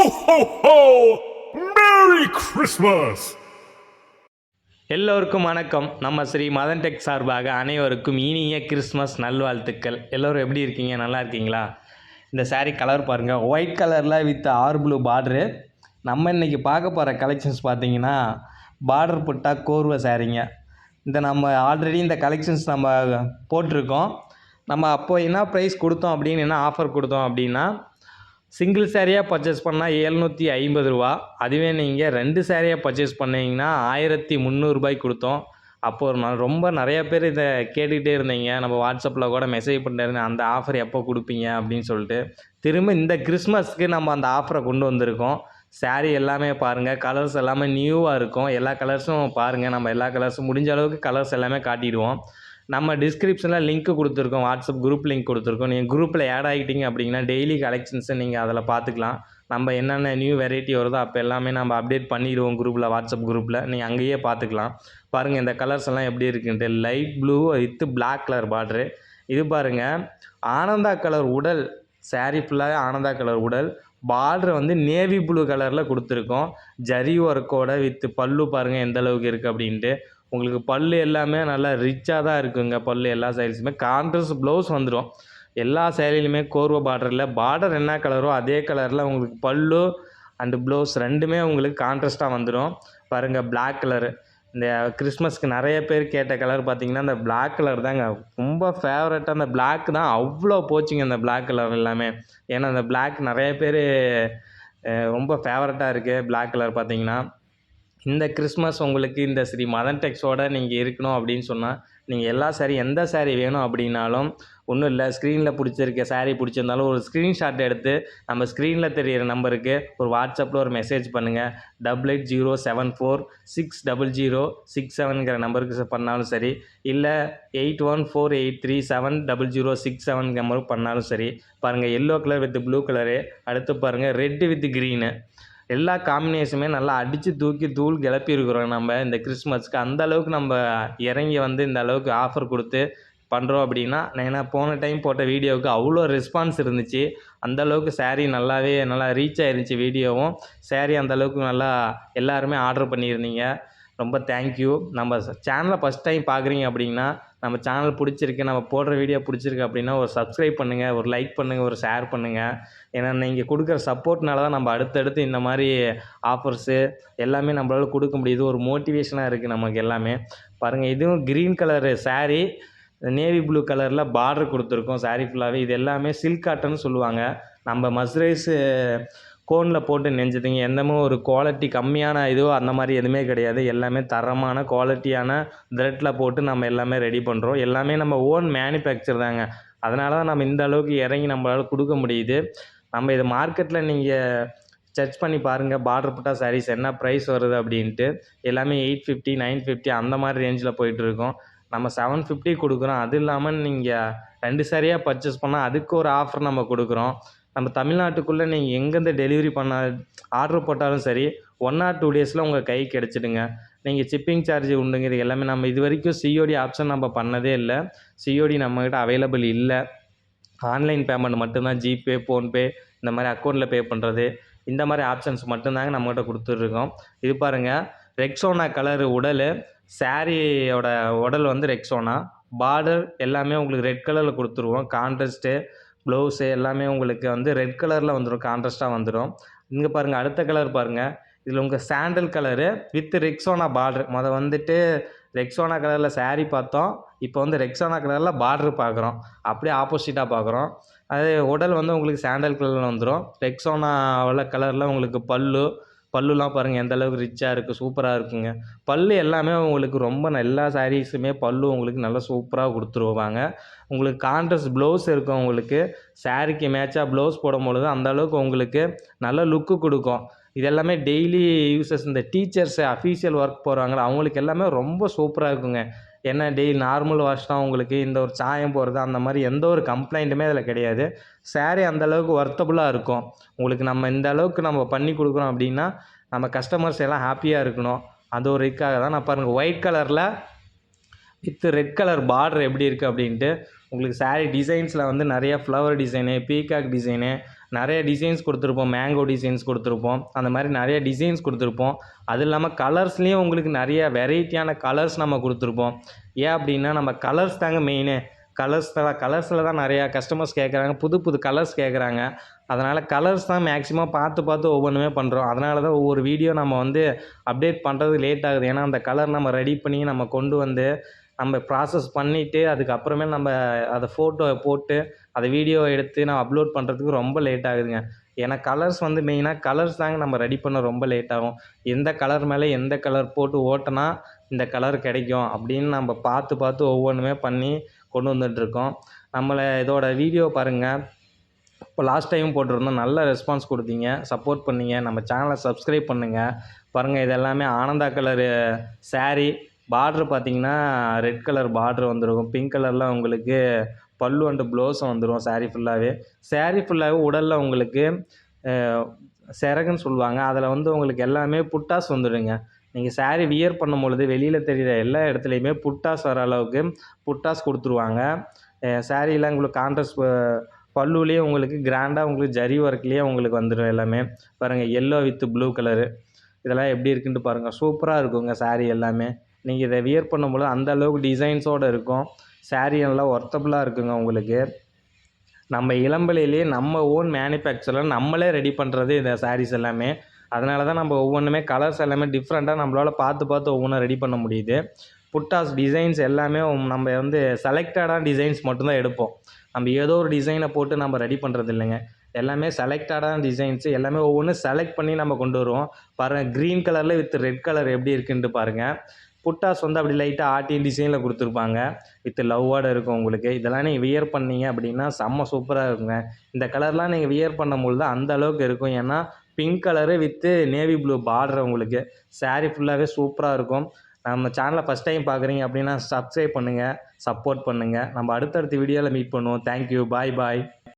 ho, ho! Merry Christmas! எல்லோருக்கும் வணக்கம். நம்ம ஸ்ரீ மதன் டெக் சார்பாக அனைவருக்கும் இனிய கிறிஸ்மஸ் நல்வாழ்த்துக்கள். எல்லோரும் எப்படி இருக்கீங்க? நல்லா இருக்கீங்களா? இந்த saree கலர் பாருங்கள், ஒயிட் கலரில் வித் ஆர் ப்ளூ பார்டரு. நம்ம இன்றைக்கி பார்க்க போகிற கலெக்ஷன்ஸ் பார்த்தீங்கன்னா பார்டர் புட்டா கோர்வை சாரீங்க. நம்ம ஆல்ரெடி இந்த கலெக்ஷன்ஸ் நம்ம போட்டிருக்கோம். நம்ம அப்போ என்ன ப்ரைஸ் கொடுத்தோம் அப்படின்னு என்ன ஆஃபர் கொடுத்தோம் அப்படின்னா, சிங்கிள் சாரியாக பர்ச்சேஸ் பண்ணால் 750 ரூபா. அதுவே நீங்கள் 2 சாரியாக பர்ச்சேஸ் பண்ணிங்கன்னா 1300 ரூபாய்க்கு கொடுத்தோம். அப்போது ரொம்ப நிறைய பேர் இதை கேட்டுக்கிட்டே இருந்தீங்க. நம்ம வாட்ஸ்அப்பில் கூட மெசேஜ் பண்ணிட்டு அந்த ஆஃபர் எப்போ கொடுப்பீங்க அப்படின்னு சொல்லிட்டு. திரும்ப இந்த கிறிஸ்மஸ்க்கு நம்ம அந்த ஆஃபரை கொண்டு வந்திருக்கோம். சாரீ எல்லாமே பாருங்கள், கலர்ஸ் எல்லாமே நியூவாக இருக்கும். எல்லா கலர்ஸும் பாருங்கள், நம்ம எல்லா கலர்ஸும் முடிஞ்ச அளவுக்கு கலர்ஸ் எல்லாமே காட்டிடுவோம். நம்ம டிஸ்கிரிப்ஷனில் லிங்க் கொடுத்துருக்கோம், வாட்ஸ்அப் குரூப் லிங்க் கொடுத்துருக்கோம். நீங்கள் குரூப்பில் ஆட் ஆகிட்டீங்க அப்படின்னா டெய்லி கலெக்ஷன்ஸை நீங்கள் அதில் பார்த்துக்கலாம். நம்ம என்னென்ன நியூ வெரைட்டி வருதோ அப்போ எல்லாமே நம்ம அப்டேட் பண்ணிடுவோம் குரூப்பில், வாட்ஸ்அப் குரூப்பில். நீங்கள் அங்கேயே பார்த்துக்கலாம். பாருங்கள் இந்த கலர்ஸ் எல்லாம் எப்படி இருக்குன்ட்டு. Light blue with black colour border. இது பாருங்கள், ஆனந்தா கலர் உடல். சாரீ ஃபுல்லாகவே ஆனந்தா கலர் உடல். பார்டர் வந்து நேவி ப்ளூ கலரில் கொடுத்துருக்கோம். ஜரி ஒர்க்கோட வித் பல்லு பாருங்கள் எந்த அளவுக்கு இருக்குது அப்படின்ட்டு. உங்களுக்கு பல்லு எல்லாமே நல்லா ரிச்சாக தான் இருக்குங்க. பல்லு எல்லா சைட்ஸுமே கான்ட்ராஸ்ட் ப்ளவுஸ் வந்துடும். எல்லா சேரீலையுமே கோர்வை பார்டரில் பார்டர் என்ன கலரோ அதே கலரில் உங்களுக்கு பல்லு அண்டு ப்ளவுஸ் ரெண்டுமே உங்களுக்கு கான்ட்ராஸ்ட்டாக வந்துடும். பாருங்கள் பிளாக் கலரு. இந்த கிறிஸ்மஸ்க்கு நிறைய பேர் கேட்ட கலர் பார்த்திங்கன்னா இந்த பிளாக் கலர் தாங்க ரொம்ப ஃபேவரட்டாக. அந்த பிளாக் தான் அவ்வளோ போச்சுங்க இந்த பிளாக் கலர் எல்லாமே. ஏன்னா அந்த பிளாக் நிறைய பேர் ரொம்ப ஃபேவரட்டாக இருக்குது பிளாக் கலர் பார்த்திங்கன்னா. இந்த கிறிஸ்மஸ் உங்களுக்கு இந்த ஸ்ரீ மதன் டெக்ஸோட நீங்கள் இருக்கணும் அப்படின்னு சொன்னால் நீங்கள் எல்லா சாரீ எந்த சாரீ வேணும் அப்படின்னாலும் ஒன்றும் இல்லை, ஸ்க்ரீனில் பிடிச்சிருக்க சாரீ பிடிச்சிருந்தாலும் ஒரு ஸ்க்ரீன்ஷாட் எடுத்து நம்ம ஸ்க்ரீனில் தெரியிற நம்பருக்கு ஒரு வாட்ஸ்அப்பில் ஒரு மெசேஜ் பண்ணுங்கள். 8807460067ங்கிற நம்பருக்கு பண்ணாலும் சரி, இல்லை 8148370067 நம்பருக்கு பண்ணாலும் சரி. பாருங்கள் yellow colour with blue colour. அடுத்து பாருங்கள் ரெட்டு வித் க்ரீனு. எல்லா காம்பினேஷனுமே நல்லா அடித்து தூக்கி தூள் கிளப்பியிருக்கிறோம் நம்ம இந்த கிறிஸ்மஸ்க்கு. அந்த அளவுக்கு நம்ம இறங்கி வந்து இந்த அளவுக்கு ஆஃபர் கொடுத்து பண்ணுறோம் அப்படின்னா, ஏன்னா போன டைம் போட்ட வீடியோவுக்கு அவ்வளோ ரெஸ்பான்ஸ் இருந்துச்சு. அந்தளவுக்கு சாரீ நல்லா ரீச் ஆயிருந்துச்சு வீடியோவும். சாரீ அந்தளவுக்கு நல்லா எல்லாருமே ஆர்டர் பண்ணியிருந்தீங்க. ரொம்ப தேங்க்யூ. நம்ம சேனலை ஃபஸ்ட் டைம் பார்க்குறீங்க அப்படின்னா, நம்ம சேனல் பிடிச்சிருக்கு, நம்ம போடுற வீடியோ பிடிச்சிருக்கு அப்படின்னா ஒரு சப்ஸ்கிரைப் பண்ணுங்கள், ஒரு லைக் பண்ணுங்கள், ஒரு ஷேர் பண்ணுங்கள். ஏன்னா நீங்கள் கொடுக்குற சப்போர்ட்னால தான் நம்ம அடுத்தடுத்து இந்த மாதிரி ஆஃபர்ஸு எல்லாமே நம்மளால் கொடுக்க முடியுது. ஒரு மோட்டிவேஷனாக இருக்குது நமக்கு எல்லாமே. பாருங்கள் இதுவும் green colour sari, navy blue கலரில் பார்டர் கொடுத்துருக்கோம் சாரீ ஃபுல்லாகவே. இது எல்லாமே சில்க் காட்டன்னு சொல்லுவாங்க. நம்ம மஸ்ரைஸு கோனில் போட்டு நெஞ்சதுங்க. எந்தமே ஒரு குவாலிட்டி கம்மியான இதுவோ அந்த மாதிரி எதுவுமே கிடையாது. எல்லாமே தரமான குவாலிட்டியான த்ரெட்டில் போட்டு நம்ம எல்லாமே ரெடி பண்ணுறோம். எல்லாமே நம்ம ஓன் மேனுஃபேக்சர் தாங்க. அதனால தான் நம்ம இந்த அளவுக்கு இறங்கி நம்மளால் கொடுக்க முடியுது. நம்ம இது மார்க்கெட்டில் நீங்கள் சர்ச் பண்ணி பாருங்கள், பார்டர் புட்டா சாரீஸ் என்ன ப்ரைஸ் வருது அப்படின்ட்டு. எல்லாமே 850 950 அந்த மாதிரி ரேஞ்சில் போயிட்டுருக்கோம். நம்ம 750 கொடுக்குறோம். அது இல்லாமல் நீங்கள் 2 சாரியாக பர்ச்சேஸ் பண்ணால் அதுக்கு ஒரு ஆஃபர் நம்ம கொடுக்குறோம். நம்ம தமிழ்நாட்டுக்குள்ளே நீங்கள் எங்கேருந்து டெலிவரி ஆர்டர் போட்டாலும் சரி 1 or 2 டேஸில் உங்கள் கைக்கு கிடச்சிடுங்க. நீங்கள் ஷிப்பிங் சார்ஜ் உண்டுங்க. இது எல்லாமே நம்ம இது வரைக்கும் சிஓடி ஆப்ஷன் நம்ம பண்ணதே இல்லை. சிஓடி நம்மக்கிட்ட அவைலபிள் இல்லை. ஆன்லைன் பேமெண்ட் மட்டும்தான். ஜிபே, ஃபோன்பே இந்த மாதிரி அக்கௌண்ட்டில் பே பண்ணுறது, இந்த மாதிரி ஆப்ஷன்ஸ் மட்டும்தாங்க நம்மகிட்ட கொடுத்துட்ருக்கோம். இது பாருங்கள் ரெக்ஸோனா கலரு உடல். சாரியோட உடல் வந்து ரெக்ஸோனா. பார்டர் எல்லாமே உங்களுக்கு ரெட் கலரில் கொடுத்துருவோம். கான்ட்ராஸ்ட்டு ப்ளவுஸு எல்லாமே உங்களுக்கு வந்து ரெட் கலரில் வந்துடும், கான்ட்ராஸ்ட்டாக வந்துடும். இங்கே பாருங்கள் அடுத்த கலர் பாருங்கள். இதில் உங்கள் sandal colour with Rexona border. வந்துட்டு ரெக்ஸோனா கலரில் சாரீ பார்த்தோம். இப்போ வந்து ரெக்ஸோனா கலரில் பார்டர் பார்க்குறோம். அப்படியே ஆப்போசிட்டாக பார்க்குறோம். அது உடல் வந்து உங்களுக்கு சாண்டல் கலரில் வந்துடும். ரெக்ஸோனாவில் கலரில் உங்களுக்கு பல்லுலாம் பாருங்கள் எந்த அளவுக்கு ரிச்சாக இருக்குது, சூப்பராக இருக்குங்க. பல்லு எல்லாமே உங்களுக்கு ரொம்ப எல்லா சாரீஸுமே பல்லு உங்களுக்கு நல்லா சூப்பராக கொடுத்துருவாங்க. உங்களுக்கு கான்ட்ராஸ்ட் ப்ளவுஸ் இருக்கும். உங்களுக்கு சாரீக்கு மேட்சாக ப்ளவுஸ் போடும்பொழுது அந்தளவுக்கு உங்களுக்கு நல்ல லுக்கு கொடுக்கும். இது எல்லாமே டெய்லி யூசஸ், இந்த டீச்சர்ஸு அஃபீஷியல் ஒர்க் போகிறாங்கள அவங்களுக்கு எல்லாமே ரொம்ப சூப்பராக இருக்குங்க. ஏன்னா டெய்லி நார்மல் வாஷ் தான். உங்களுக்கு இந்த ஒரு சாயம் போகிறது அந்த மாதிரி எந்த ஒரு கம்ப்ளைண்ட்டுமே அதில் கிடையாது. சாரீ அந்தளவுக்கு ஒர்த்தபுளாக இருக்கும். உங்களுக்கு நம்ம இந்த அளவுக்கு நம்ம பண்ணி கொடுக்குறோம் அப்படின்னா நம்ம கஸ்டமர்ஸ் எல்லாம் ஹாப்பியாக இருக்கணும். அது ஒரு இதுக்காக தான். நான் பாருங்கள் ஒயிட் கலரில் வித் ரெட் கலர் பார்டர் எப்படி இருக்குது அப்படின்ட்டு. உங்களுக்கு சாரீ டிசைன்ஸில் வந்து நிறைய ஃப்ளவர் டிசைனு, பீகாக் டிசைனு, நிறைய டிசைன்ஸ் கொடுத்துருப்போம். மேங்கோ டிசைன்ஸ் கொடுத்துருப்போம். அந்த மாதிரி நிறைய டிசைன்ஸ் கொடுத்துருப்போம். அது இல்லாமல் கலர்ஸ்லேயும் உங்களுக்கு நிறைய வெரைட்டியான கலர்ஸ் நம்ம கொடுத்துருப்போம். ஏன் அப்படின்னா நம்ம கலர்ஸ் தாங்க மெயினு. கலர்ஸில் தான் நிறையா கஸ்டமர்ஸ் கேட்குறாங்க. புது புது கலர்ஸ் கேட்குறாங்க. அதனால் கலர்ஸ் தான் மேக்ஸிமம் பார்த்து பார்த்து ஒவ்வொன்றுமே பண்ணுறோம். அதனால தான் ஒவ்வொரு வீடியோ நம்ம வந்து அப்டேட் பண்ணுறது லேட் ஆகுது. ஏன்னா அந்த கலர் நம்ம ரெடி பண்ணி நம்ம கொண்டு வந்து நம்ம ப்ராசஸ் பண்ணிவிட்டு அதுக்கப்புறமேல் நம்ம அதை ஃபோட்டோ போட்டு அதை வீடியோ எடுத்து நான் அப்லோட் பண்ணுறதுக்கு ரொம்ப லேட் ஆகுதுங்க. ஏன்னா கலர்ஸ் வந்து மெயினாக கலர்ஸ் தாங்க நம்ம ரெடி பண்ண ரொம்ப லேட் ஆகும். எந்த கலர் மேலே எந்த கலர் போட்டு ஓட்டினா இந்த கலர் கிடைக்கும் அப்படின்னு நம்ம பார்த்து பார்த்து ஒவ்வொன்றுமே பண்ணி கொண்டு வந்துட்டுருக்கோம். இதோட வீடியோ பாருங்கள். இப்போ லாஸ்ட் டைம் போட்டிருந்தோம். நல்ல ரெஸ்பான்ஸ் கொடுத்தீங்க, சப்போர்ட் பண்ணீங்க. நம்ம சேனலை சப்ஸ்கிரைப் பண்ணுங்கள். பாருங்கள், இது எல்லாமே ஆனந்தா கலரு saree. பார்ட்ரு பார்த்தீங்கன்னா ரெட் கலர் பார்ட்ரு வந்துருக்கும். பிங்க் கலரில் உங்களுக்கு பல்லு அண்டு ப்ளவுஸும் வந்துடும். saree ஃபுல்லாகவே உடலில் உங்களுக்கு சிறகுன்னு சொல்லுவாங்க. அதில் வந்து உங்களுக்கு எல்லாமே புட்டாஸ் வந்துடுங்க. நீங்கள் saree வியர் பண்ணும்பொழுது வெளியில் தெரிகிற எல்லா இடத்துலையுமே புட்டாஸ் வர அளவுக்கு புட்டாஸ் கொடுத்துருவாங்க. சாரீலாம் உங்களுக்கு கான்ட்ராஸ்ட் பல்லுலேயே உங்களுக்கு கிராண்டாக உங்களுக்கு ஜரி ஒர்க்லேயே உங்களுக்கு வந்துடும் எல்லாமே. பாருங்கள், எல்லோ வித் ப்ளூ கலரு. இதெல்லாம் எப்படி இருக்குன்ட்டு பாருங்கள். சூப்பராக இருக்குங்க saree எல்லாமே. நீங்கள் இதை வியர் பண்ணும்போது அந்த அளவுக்கு டிசைன்ஸோடு இருக்கும். saree நல்லா ஒர்த்தபுளாக இருக்குங்க உங்களுக்கு. நம்ம இளம்பிள்ளையிலேயே நம்ம ஓன் மேனுஃபேக்சரில் நம்மளே ரெடி பண்ணுறது இந்த sarees எல்லாமே. அதனால தான் நம்ம ஒவ்வொன்றுமே கலர்ஸ் எல்லாமே டிஃப்ரெண்ட்டாக நம்மளால் பார்த்து பார்த்து ஒவ்வொன்றும் ரெடி பண்ண முடியுது. புட்டாஸ் டிசைன்ஸ் எல்லாமே நம்ம வந்து செலக்டடான டிசைன்ஸ் மட்டும்தான் எடுப்போம். நம்ம ஏதோ ஒரு டிசைனை போட்டு நம்ம ரெடி பண்ணுறது இல்லைங்க. எல்லாமே செலக்டடான டிசைன்ஸு எல்லாமே ஒவ்வொன்றும் செலக்ட் பண்ணி நம்ம கொண்டு வருவோம். பாருங்கள், க்ரீன் கலரில் வித் ரெட் கலர் எப்படி இருக்குன்ட்டு பாருங்கள். புட்டாஸ் வந்து அப்படி லைட்டாக ஆர்டின் டிசைனில் கொடுத்துருப்பாங்க. வித் லவ்வோடு இருக்கும் உங்களுக்கு. இதெல்லாம் நீங்கள் வியர் பண்ணீங்க அப்படின்னா செம்ம சூப்பராக இருக்குங்க. இந்த கலர்லாம் நீங்கள் வியர் பண்ணும்பொழுது அந்த அளவுக்கு இருக்கும். ஏன்னா pink colour with navy blue border உங்களுக்கு. saree ஃபுல்லாகவே சூப்பராக இருக்கும். நம்ம சேனலை ஃபஸ்ட் டைம் பார்க்குறீங்க அப்படின்னா சப்ஸ்கிரைப் பண்ணுங்கள், சப்போர்ட் பண்ணுங்கள். நம்ம அடுத்தடுத்த வீடியோவில் மீட் பண்ணுவோம். தேங்க்யூ. பாய்.